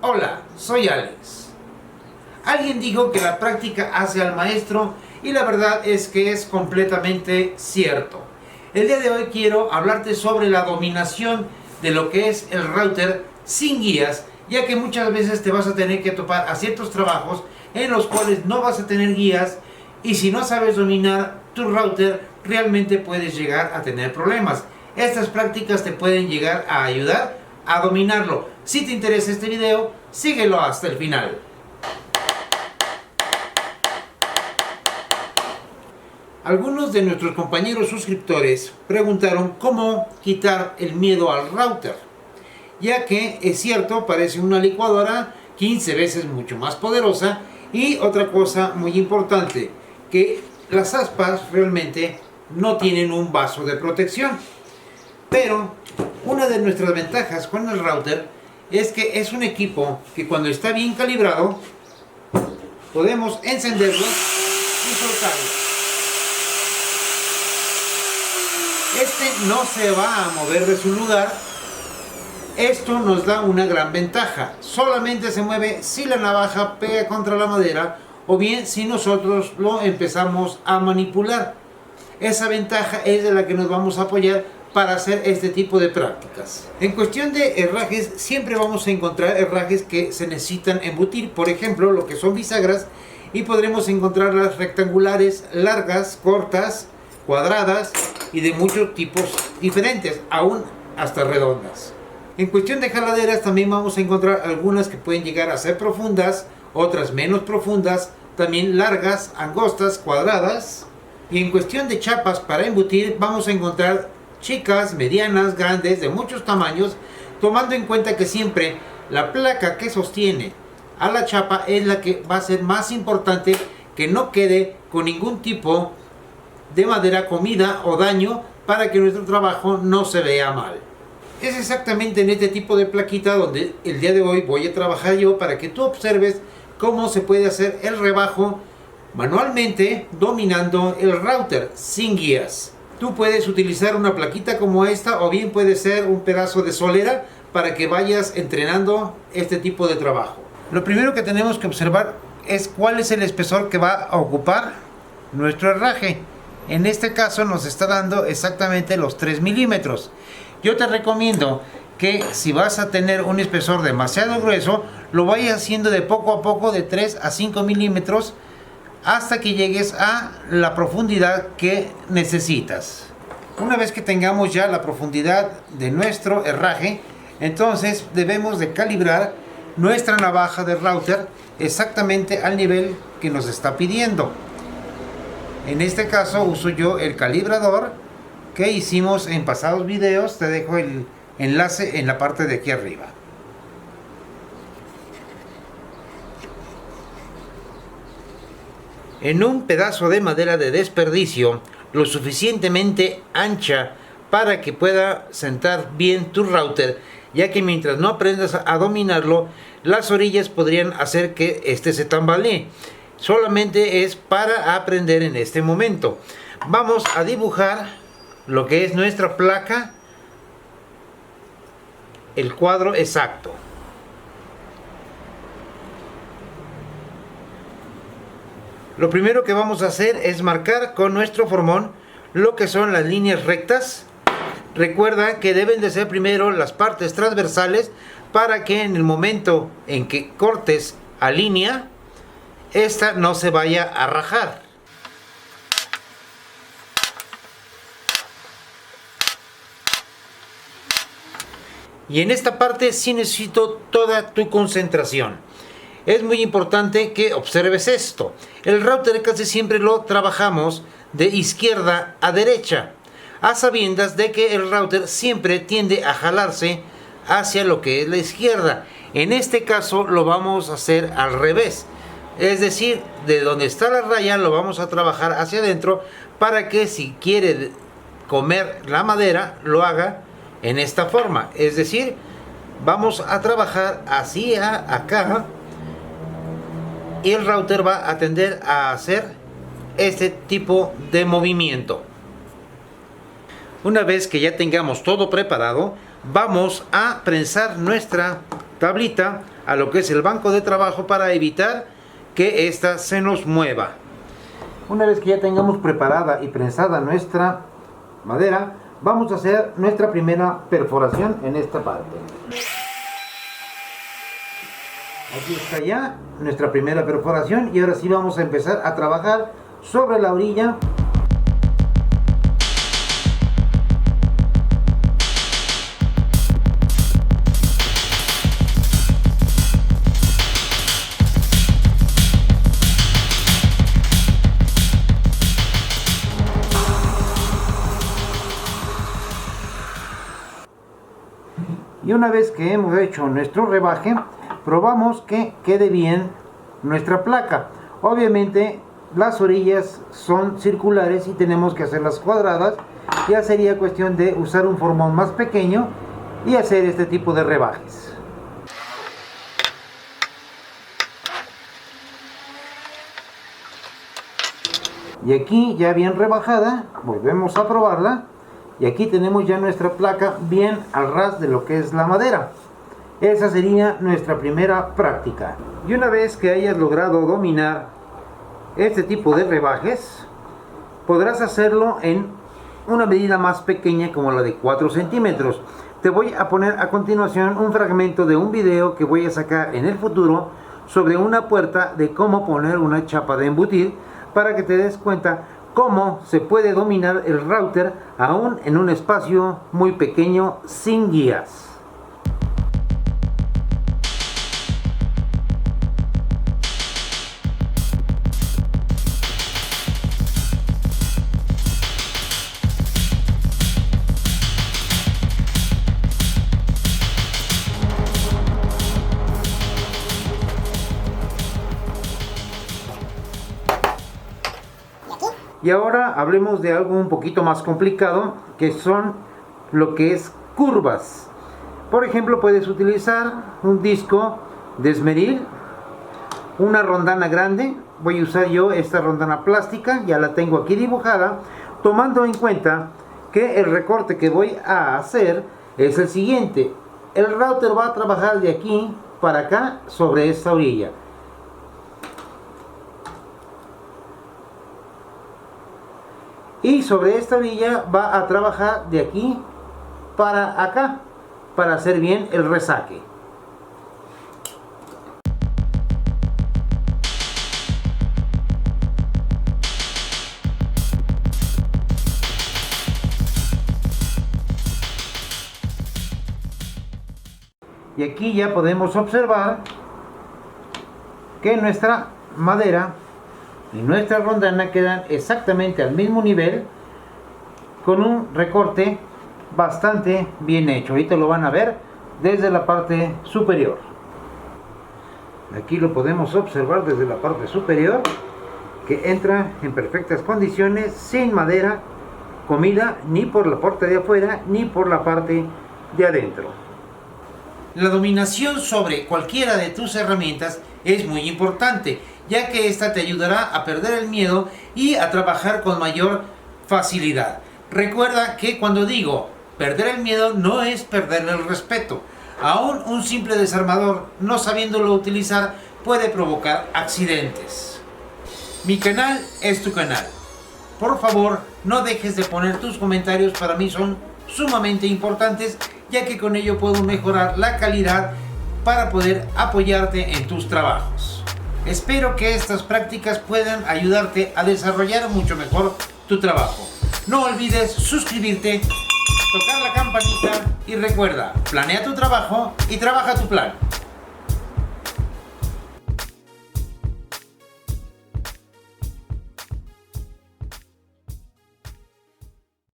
Hola, soy Alex. Alguien dijo que la práctica hace al maestro y la verdad es que es completamente cierto. El día de hoy quiero hablarte sobre la dominación de lo que es el router sin guías, ya que muchas veces te vas a tener que topar a ciertos trabajos en los cuales no vas a tener guías y si no sabes dominar tu router realmente puedes llegar a tener problemas. Estas prácticas te pueden llegar a ayudar a dominarlo. Si te interesa este video, síguelo hasta el final. Algunos de nuestros compañeros suscriptores preguntaron cómo quitar el miedo al router, ya que es cierto, parece una licuadora 15 veces mucho más poderosa. Y otra cosa muy importante, que las aspas realmente no tienen un vaso de protección. Pero una de nuestras ventajas con el router es que es un equipo que cuando está bien calibrado podemos encenderlo y soltarlo. Este no se va a mover de su lugar. Esto nos da una gran ventaja. Solamente se mueve si la navaja pega contra la madera o bien si nosotros lo empezamos a manipular. Esa ventaja es de la que nos vamos a apoyar para hacer este tipo de prácticas. En cuestión de herrajes, siempre vamos a encontrar herrajes que se necesitan embutir. Por ejemplo, lo que son bisagras, y podremos encontrarlas rectangulares, largas, cortas, cuadradas y de muchos tipos diferentes, aún hasta redondas. En cuestión de jaladeras también vamos a encontrar algunas que pueden llegar a ser profundas, otras menos profundas, también largas, angostas, cuadradas. Y en cuestión de chapas para embutir vamos a encontrar chicas, medianas, grandes, de muchos tamaños, tomando en cuenta que siempre la placa que sostiene a la chapa es la que va a ser más importante, que no quede con ningún tipo de madera comida o daño, para que nuestro trabajo no se vea mal. Es exactamente en este tipo de plaquita donde el día de hoy voy a trabajar yo, para que tú observes cómo se puede hacer el rebajo manualmente dominando el router sin guías. Tú puedes utilizar una plaquita como esta o bien puede ser un pedazo de solera para que vayas entrenando este tipo de trabajo. Lo primero que tenemos que observar es cuál es el espesor que va a ocupar nuestro herraje. En este caso nos está dando exactamente los 3 milímetros. Yo te recomiendo que si vas a tener un espesor demasiado grueso, lo vayas haciendo de poco a poco, de 3 a 5 milímetros, hasta que llegues a la profundidad que necesitas. Una vez que tengamos ya la profundidad de nuestro herraje, entonces debemos de calibrar nuestra navaja de router exactamente al nivel que nos está pidiendo. En este caso uso yo el calibrador que hicimos en pasados videos. Te dejo el enlace en la parte de aquí arriba. En un pedazo de madera de desperdicio lo suficientemente ancha para que pueda sentar bien tu router, ya que mientras no aprendas a dominarlo, las orillas podrían hacer que este se tambalee. Solamente es para aprender en este momento. Vamos a dibujar lo que es nuestra placa, el cuadro exacto. Lo primero que vamos a hacer es marcar con nuestro formón lo que son las líneas rectas. Recuerda que deben de ser primero las partes transversales, para que en el momento en que cortes a línea, esta no se vaya a rajar. Y en esta parte sí necesito toda tu concentración. Es muy importante que observes esto. El router casi siempre lo trabajamos de izquierda a derecha, a sabiendas de que el router siempre tiende a jalarse hacia lo que es la izquierda. En este caso lo vamos a hacer al revés. Es decir, de donde está la raya lo vamos a trabajar hacia adentro, para que si quiere comer la madera lo haga en esta forma. Es decir, vamos a trabajar hacia acá y el router va a tender a hacer este tipo de movimiento. Una vez que ya tengamos todo preparado, vamos a prensar nuestra tablita a lo que es el banco de trabajo para evitar que ésta se nos mueva. Una vez que ya tengamos preparada y prensada nuestra madera, vamos a hacer nuestra primera perforación en esta parte. Aquí está ya nuestra primera perforación y ahora sí vamos a empezar a trabajar sobre la orilla. Y una vez que hemos hecho nuestro rebaje, probamos que quede bien nuestra placa. Obviamente las orillas son circulares y tenemos que hacerlas cuadradas. Ya sería cuestión de usar un formón más pequeño y hacer este tipo de rebajes. Y aquí ya bien rebajada, volvemos a probarla. Y aquí tenemos ya nuestra placa bien al ras de lo que es la madera. Esa sería nuestra primera práctica. Y una vez que hayas logrado dominar este tipo de rebajes, podrás hacerlo en una medida más pequeña como la de 4 centímetros. Te voy a poner a continuación un fragmento de un video que voy a sacar en el futuro sobre una puerta de cómo poner una chapa de embutir, para que te des cuenta cómo se puede dominar el router aún en un espacio muy pequeño sin guías. Y ahora hablemos de algo un poquito más complicado, que son lo que es curvas. Por ejemplo, puedes utilizar un disco de esmeril, una rondana grande. Voy a usar yo esta rondana plástica, ya la tengo aquí dibujada, tomando en cuenta que el recorte que voy a hacer es el siguiente. El router va a trabajar de aquí para acá sobre esta orilla. Y sobre esta orilla va a trabajar de aquí para acá, para hacer bien el resaque. Y aquí ya podemos observar que nuestra madera y nuestra rondana quedan exactamente al mismo nivel, con un recorte bastante bien hecho. Ahorita lo van a ver desde la parte superior. Aquí lo podemos observar desde la parte superior, que entra en perfectas condiciones, sin madera comida ni por la parte de afuera ni por la parte de adentro. La dominación sobre cualquiera de tus herramientas es muy importante, ya que esta te ayudará a perder el miedo y a trabajar con mayor facilidad. Recuerda que cuando digo perder el miedo, no es perder el respeto. Aún un simple desarmador, no sabiéndolo utilizar, puede provocar accidentes. Mi canal es tu canal. Por favor, no dejes de poner tus comentarios, para mí son sumamente importantes, ya que con ello puedo mejorar la calidad para poder apoyarte en tus trabajos. Espero que estas prácticas puedan ayudarte a desarrollar mucho mejor tu trabajo. No olvides suscribirte, tocar la campanita y recuerda, planea tu trabajo y trabaja tu plan.